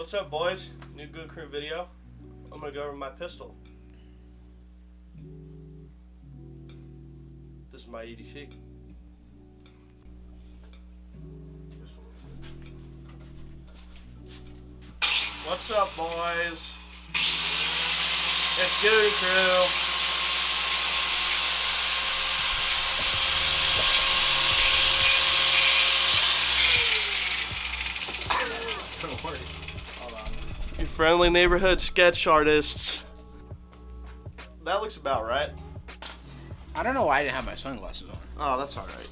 What's up, boys? New Good Crew video. I'm gonna go over my pistol. This is my EDC. What's up, boys? It's Good Crew. Don't worry. Hold on. You friendly neighborhood sketch artists. That looks about right. I don't know why I didn't have my sunglasses on. Oh, that's alright.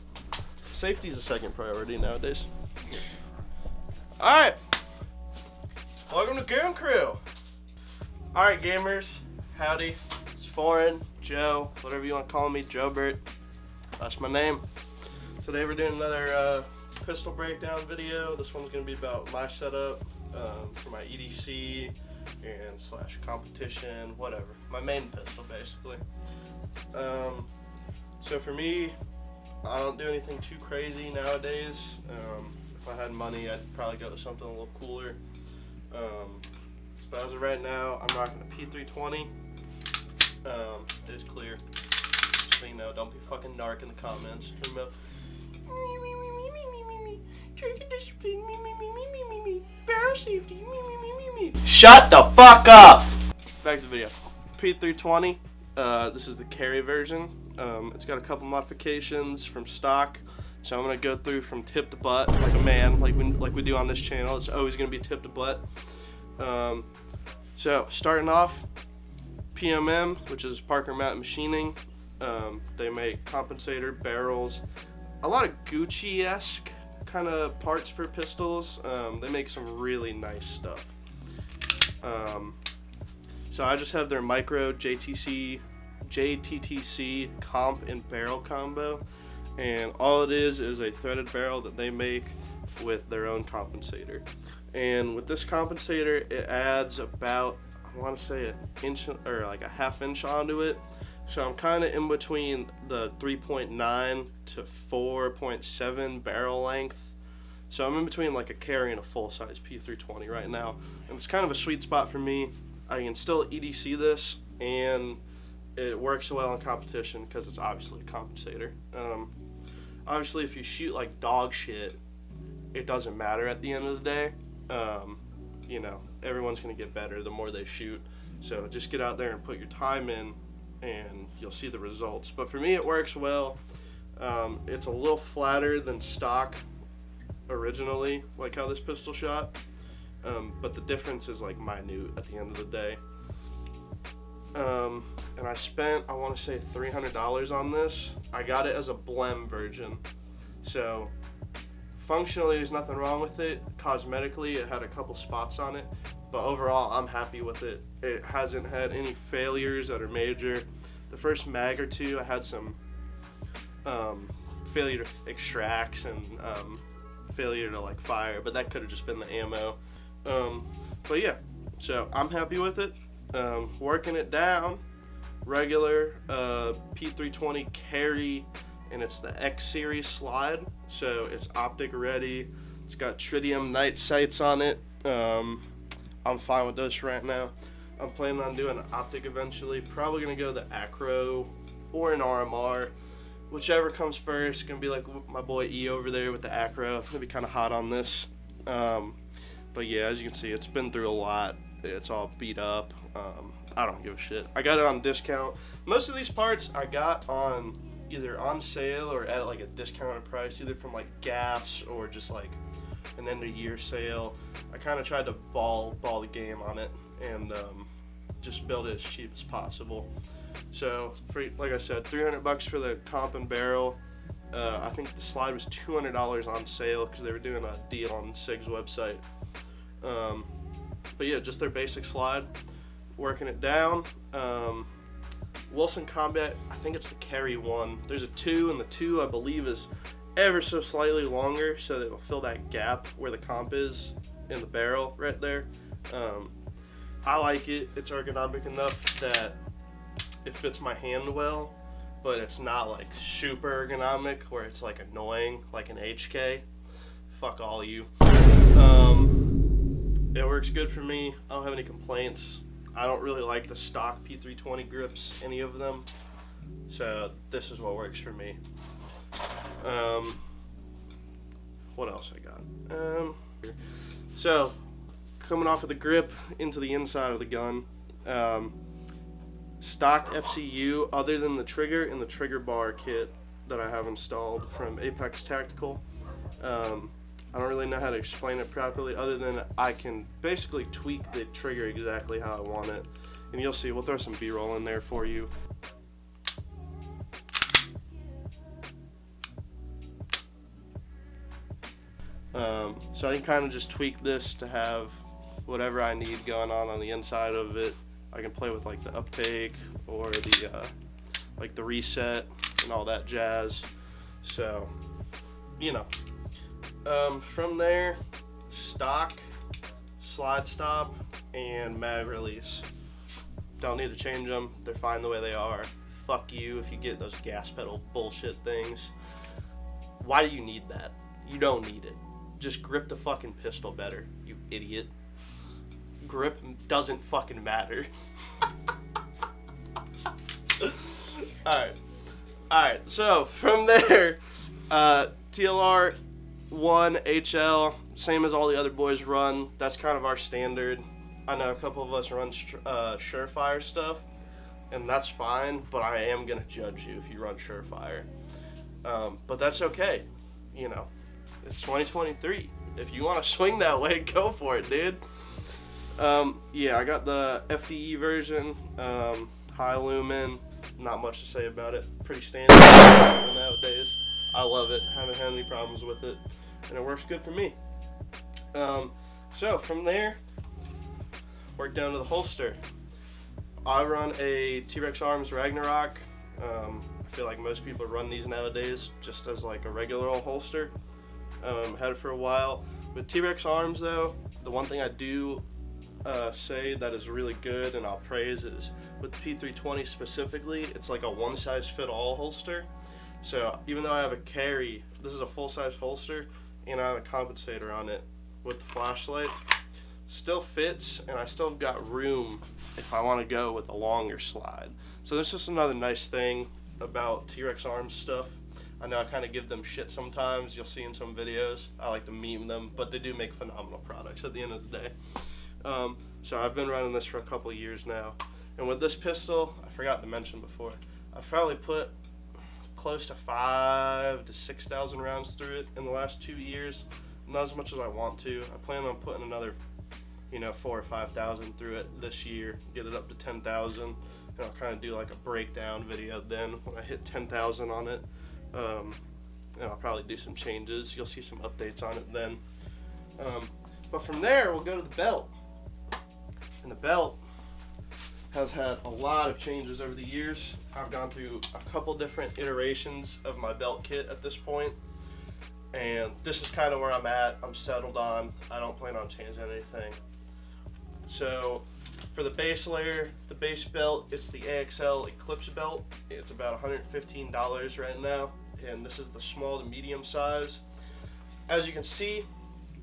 Safety is a second priority nowadays. Alright. Welcome to Goon Crew. Alright, gamers. Howdy. It's Foreign, Joe, whatever you want to call me, Joe Burt. That's my name. Today we're doing another pistol breakdown video. This one's going to be about my setup for my EDC and slash competition, whatever. My main pistol, basically. So for me, I don't do anything too crazy nowadays. If I had money, I'd probably go with something a little cooler. But as of right now, I'm rocking a P320. It is clear. So you know, don't be fucking narc in the comments. Drinking discipline, barrel safety, Shut the fuck up! Back to the video. P320. This is the carry version. It's got a couple modifications from stock, so I'm gonna go through from tip to butt like a man, like we do on this channel. It's always gonna be tip to butt. So starting off, PMM, which is Parker Mountain Machining. They make compensator, barrels, a lot of Gucci-esque kind of parts for pistols. They make some really nice stuff. So I just have their micro JTTC comp and barrel combo, and all it is a threaded barrel that they make with their own compensator. And with this compensator, it adds about, I want to say, an inch or like a half inch onto it. So I'm kind of in between the 3.9 to 4.7 barrel length. So I'm in between like a carry and a full-size P320 right now. And it's kind of a sweet spot for me. I can still EDC this, and it works well in competition because it's obviously a compensator. Obviously, if you shoot like dog shit, it doesn't matter at the end of the day. You know, everyone's going to get better the more they shoot. So just get out there and put your time in, and you'll see the results. But for me, it works well. It's a little flatter than stock originally, like how this pistol shot. But the difference is like minute at the end of the day. And I spent, I want to say, $300 on this. I got it as a blem version. So functionally, there's nothing wrong with it. Cosmetically, it had a couple spots on it. But overall, I'm happy with it. It hasn't had any failures that are major. The first mag or two, I had some failure to extracts and failure to like fire, but that could have just been the ammo. But yeah, so I'm happy with it. Working it down, regular P320 carry, and it's the X series slide, so it's optic ready. It's got tritium night sights on it. I'm fine with those right now. I'm planning on doing an optic eventually. Probably gonna go the Acro or an RMR, whichever comes first. Gonna be like my boy E over there with the Acro. Gonna be kind of hot on this. But yeah, as you can see, it's been through a lot. It's all beat up. I don't give a shit. I got it on discount. Most of these parts I got on either on sale or at like a discounted price, either from like gaffs or just like an end of year sale. I kind of tried to ball the game on it and just build it as cheap as possible. So for, like I said, $300 for the comp and barrel. I think the slide was $200 on sale because they were doing a deal on SIG's website. But yeah, just their basic slide. Working it down. Wilson Combat, I think it's the carry one. There's a 2, and the 2 I believe is ever so slightly longer, so that it'll fill that gap where the comp is in the barrel right there. I like it. It's ergonomic enough that it fits my hand well, but it's not like super ergonomic where it's like annoying like an HK. Fuck all you. It works good for me. I don't have any complaints. I don't really like the stock P320 grips, any of them. So this is what works for me. What else I got? So coming off of the grip into the inside of the gun. Stock FCU, other than the trigger and the trigger bar kit that I have installed from Apex Tactical. I don't really know how to explain it properly, other than I can basically tweak the trigger exactly how I want it. And you'll see, we'll throw some B-roll in there for you. So I can kind of just tweak this to have whatever I need going on the inside of it. I can play with like the uptake or the like the reset and all that jazz. So, you know, from there, stock, slide stop, and mag release. Don't need to change them. They're fine the way they are. Fuck you if you get those gas pedal bullshit things. Why do you need that? You don't need it. Just grip the fucking pistol better, you idiot. Grip doesn't fucking matter. Alright, so from there, TLR 1 HL, same as all the other boys run. That's kind of our standard. I know a couple of us run Surefire stuff, and that's fine, but I am going to judge you if you run Surefire. But that's okay, you know. It's 2023. If you want to swing that way, go for it, dude. Yeah, I got the FDE version, high lumen, not much to say about it. Pretty standard nowadays. I love it, haven't had any problems with it, and it works good for me. So from there, work down to the holster. I run a T-Rex Arms Ragnarok. I feel like most people run these nowadays just as like a regular old holster. Had it for a while. With T-Rex Arms though, the one thing I do say that is really good and I'll praise is with the P320 specifically, it's like a one-size-fit-all holster. So even though I have a carry, this is a full-size holster, and I have a compensator on it with the flashlight. Still fits, and I still have got room if I want to go with a longer slide. So that's just another nice thing about T-Rex Arms stuff. I know I kind of give them shit sometimes. You'll see in some videos. I like to meme them, but they do make phenomenal products at the end of the day. So I've been running this for a couple of years now. And with this pistol, I forgot to mention before, I've probably put close to 5,000 to 6,000 rounds through it in the last 2 years. Not as much as I want to. I plan on putting another, 4,000 or 5,000 through it this year, get it up to 10,000, and I'll kind of do like a breakdown video then when I hit 10,000 on it. And I'll probably do some changes. You'll see some updates on it then. But from there, we'll go to the belt. And the belt has had a lot of changes over the years. I've gone through a couple different iterations of my belt kit at this point. And this is kind of where I'm at. I'm settled on. I don't plan on changing anything. So for the base layer, the base belt, it's the AXL Eclipse belt. It's about $115 right now. And this is the small to medium size. As you can see,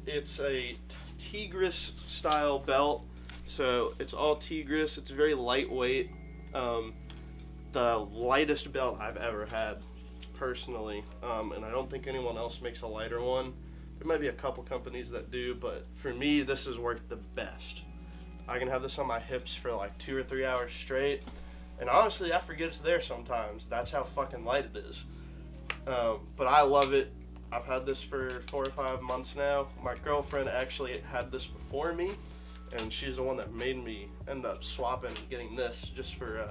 it's a Tigris style belt. So it's all Tigris. It's very lightweight. The lightest belt I've ever had personally. And I don't think anyone else makes a lighter one. There might be a couple companies that do, but for me, this has worked the best. I can have this on my hips for like 2 or 3 hours straight. And honestly, I forget it's there sometimes. That's how fucking light it is. But I love it. I've had this for 4 or 5 months now. My girlfriend actually had this before me, and she's the one that made me end up swapping and getting this just for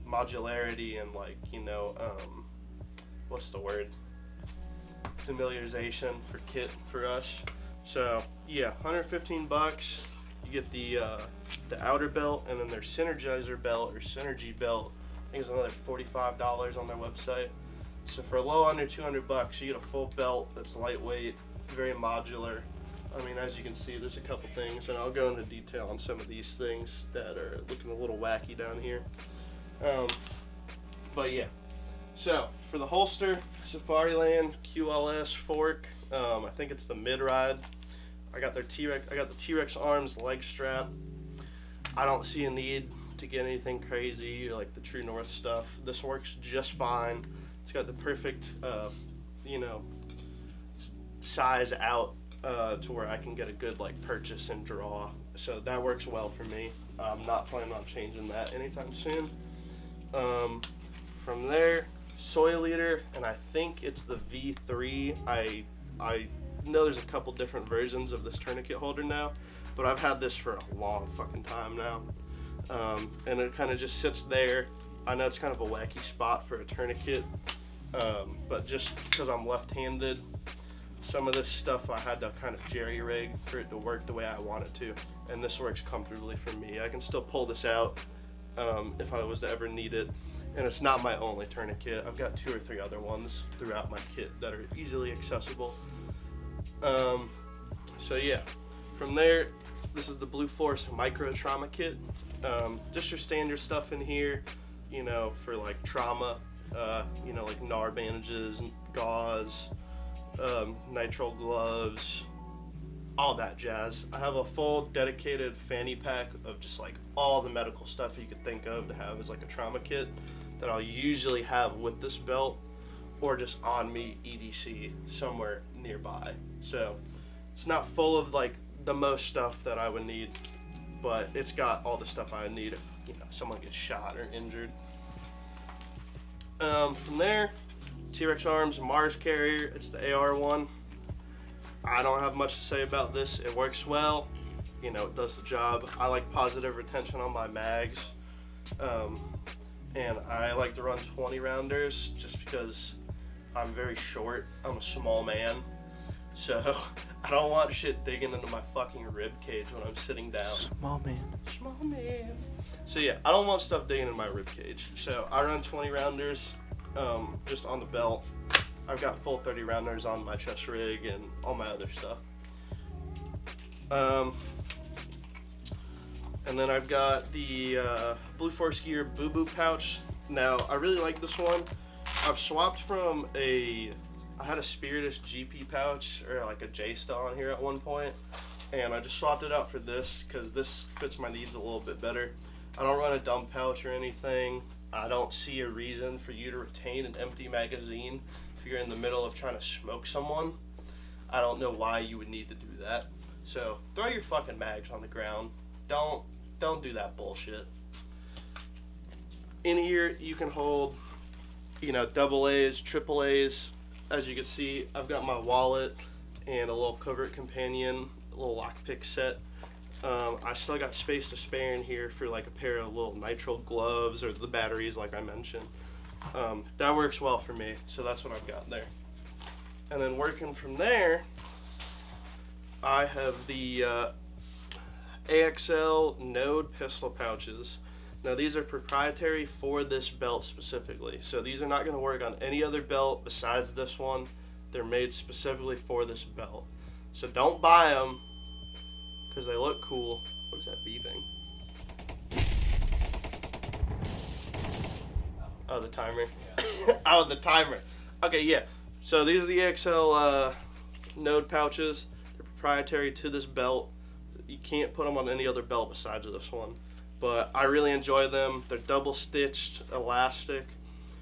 modularity and like, what's the word? Familiarization for kit for us. So yeah, $115. You get the outer belt, and then their Synergizer belt or Synergy belt. I think it's another $45 on their website. So for a low under $200, you get a full belt that's lightweight, very modular. I mean, as you can see, there's a couple things, and I'll go into detail on some of these things that are looking a little wacky down here. But yeah, so for the holster, Safariland QLS fork. I think it's the mid-ride. I got the T-Rex Arms leg strap. I don't see a need to get anything crazy like the True North stuff. This works just fine. It's got the perfect, size out to where I can get a good like purchase and draw. So that works well for me. I'm not planning on changing that anytime soon. From there, soil eater, and I think it's the V3. I know there's a couple different versions of this tourniquet holder now, but I've had this for a long fucking time now. And it kind of just sits there. I know it's kind of a wacky spot for a tourniquet, but just because I'm left-handed, some of this stuff I had to kind of jerry-rig for it to work the way I want it to, and this works comfortably for me. I can still pull this out if I was to ever need it, and it's not my only tourniquet. I've got 2 or 3 other ones throughout my kit that are easily accessible. So yeah, from there, this is the Blue Force Micro Trauma Kit. Just your standard stuff in here, for like trauma, like NAR bandages, gauze, nitrile gloves, all that jazz. I have a full dedicated fanny pack of just like all the medical stuff you could think of to have as like a trauma kit that I'll usually have with this belt or just on me EDC somewhere nearby. So it's not full of like the most stuff that I would need, but it's got all the stuff I need if someone gets shot or injured. From there, T-Rex Arms Mars carrier. It's the AR one. I don't have much to say about this. It works well. It does the job. I like positive retention on my mags, and I like to run 20 rounders just because I'm very short. I'm a small man, so I don't want shit digging into my fucking rib cage when I'm sitting down. Small man. Small man. So yeah, I don't want stuff digging in my rib cage. So I run 20 rounders just on the belt. I've got full 30 rounders on my chest rig and all my other stuff. And then I've got the Blue Force Gear Boo Boo pouch. Now, I really like this one. I've swapped from I had a Spiritus GP pouch, or like a J-Style on here at one point, and I just swapped it out for this because this fits my needs a little bit better. I don't run a dump pouch or anything. I don't see a reason for you to retain an empty magazine if you're in the middle of trying to smoke someone. I don't know why you would need to do that. So throw your fucking mags on the ground. Don't do that bullshit. In here you can hold, double A's, triple A's. As you can see, I've got my wallet and a little covert companion, a little lockpick set. I still got space to spare in here for like a pair of little nitrile gloves or the batteries like I mentioned. That works well for me, so that's what I've got there. And then working from there, I have the AXL Node pistol pouches. Now these are proprietary for this belt specifically, so these are not going to work on any other belt besides this one. They're made specifically for this belt. So don't buy them because they look cool. What is that beeping? Oh, the timer. Oh, the timer. Okay, yeah. So these are the AXL Node pouches. They're proprietary to this belt. You can't put them on any other belt besides this one. But I really enjoy them. They're double stitched elastic,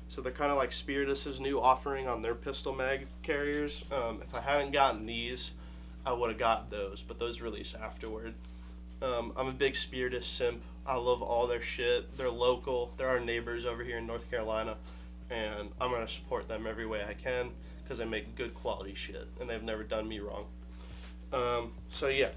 so they're kind of like Spiritus's new offering on their pistol mag carriers. If I hadn't gotten these, I would have got those, but those released afterward. I'm a big Spiritus simp. I love all their shit. They're local. They're our neighbors over here in North Carolina, and I'm going to support them every way I can because they make good quality shit, and they've never done me wrong. So yeah,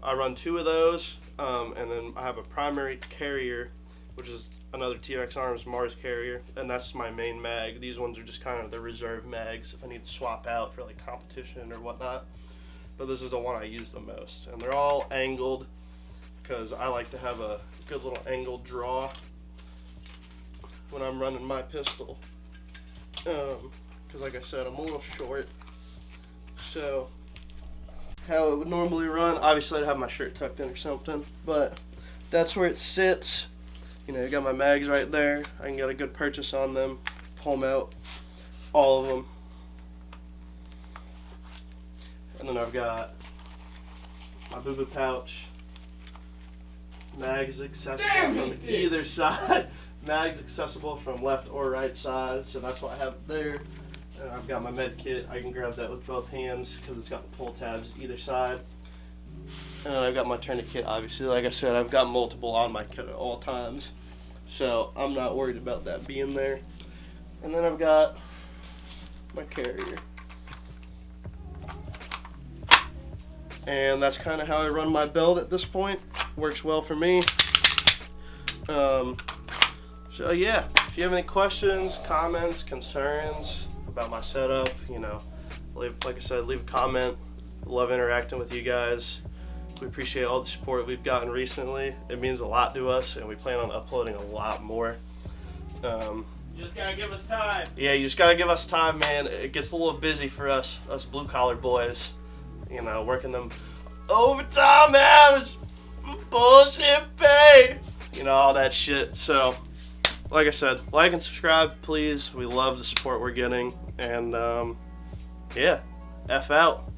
I run 2 of those. And then I have a primary carrier, which is another T-Rex Arms Mars carrier, and that's my main mag. These ones are just kind of the reserve mags if I need to swap out for like competition or whatnot. But this is the one I use the most, and they're all angled because I like to have a good little angled draw when I'm running my pistol. Because like I said, I'm a little short, so how it would normally run, obviously I'd have my shirt tucked in or something, but that's where it sits. I got my mags right there. I can get a good purchase on them, pull them out, all of them. And then I've got my boo-boo pouch. Mags accessible from either side. Mags accessible from left or right side, so that's what I have there. And I've got my med kit. I can grab that with both hands because it's got the pull tabs either side. And I've got my tourniquet, obviously. Like I said, I've got multiple on my kit at all times, so I'm not worried about that being there. And then I've got my carrier. And that's kind of how I run my belt at this point. Works well for me. So yeah, if you have any questions, comments, concerns about my setup, you know, like I said, leave a comment. Love interacting with you guys. We appreciate all the support we've gotten recently. It means a lot to us, and we plan on uploading a lot more. Just gotta give us time. Yeah, you just gotta give us time, man. It gets a little busy for us blue collar boys. You know, working them overtime hours, bullshit pay, you know, all that shit. So, like I said, like and subscribe, please. We love the support we're getting, and yeah, F out.